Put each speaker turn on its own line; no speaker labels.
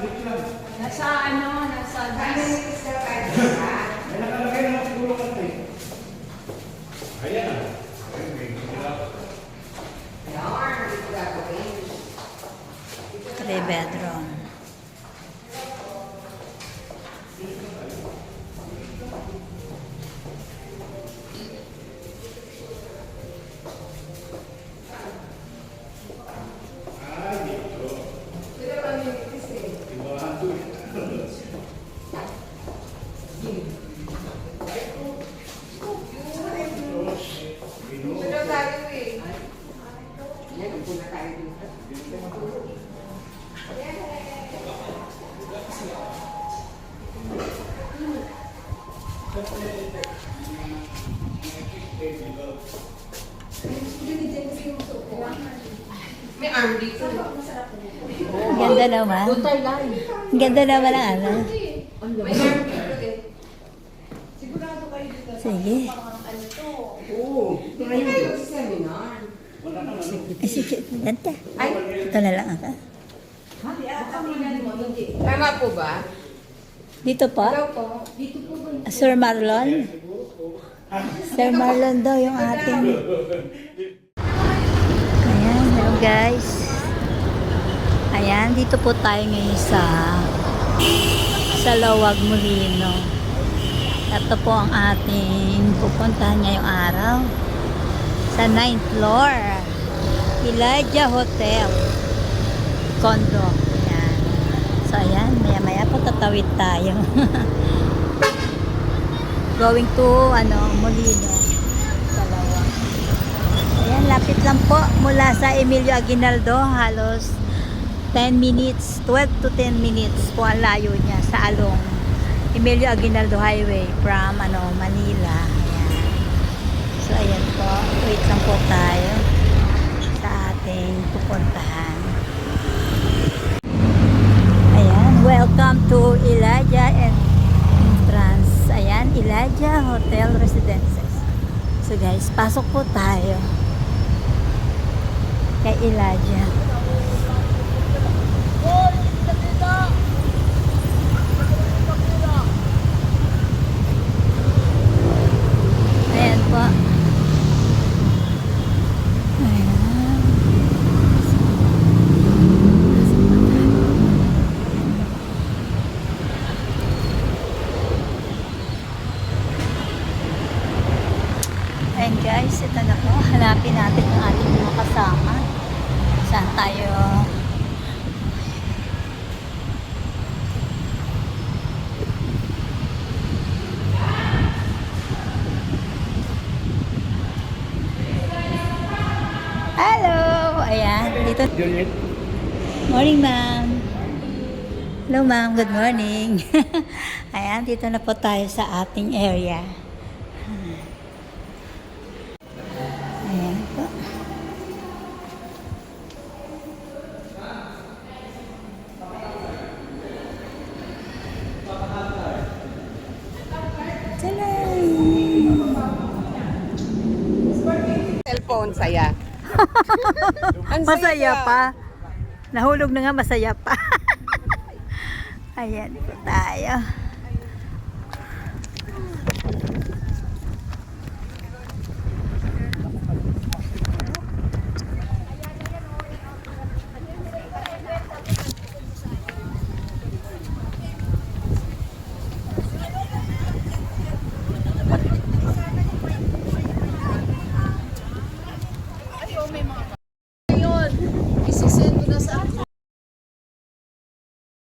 Nasa ano, nasa gas.
May nakalagay na ng pulong at eh. Ayan na.
3 bedroom.
May arm dito.
Ang ganda naman. Ang ganda naman ang ano.
May arm dito eh.
Sige.
Oo. Hindi kayo sa seminar.
Ay, sige. Ganda.
Ay,
Ito na lang ako.
tama po ba?
Dito pa?
Ikaw po. Dito po ba?
Sir Marlon? Sir Marlon daw yung ating... Ayan, hello guys. Ayan, dito po tayo ngayon sa Lawag Molino. Ito po ang ating pupuntahan ngayong araw. Sa 9th floor. Elijah Hotel. Condo. Ayan. So ayan, maya-maya po tatawid tayo. Going to Molino sa Lawag. Ayan, lapit lang po mula sa Emilio Aguinaldo, halos 10 minutes, 12 to 10 minutes po ang layo niya sa along Emilio Aguinaldo Highway from Manila. Ayan. So ayan po, wait lang po tayo sa ating pupuntahan. Ayan, welcome to Elijah Entrance. Ayan, Elijah Hotel Residences. So guys, pasok po tayo kay Elijah. Ayan po. Ayan. Ayan guys, ito na po. Hanapin natin yung ating mga kasama. Saan tayo? Hello! Ayan, dito. Morning, ma'am. Hello, ma'am. Good morning. Ayan, dito na po tayo sa ating area. Ayan po.
Cellphone, saya. Ang
Masaya pa. Nahulog na nga, masaya pa. Ayan po tayo.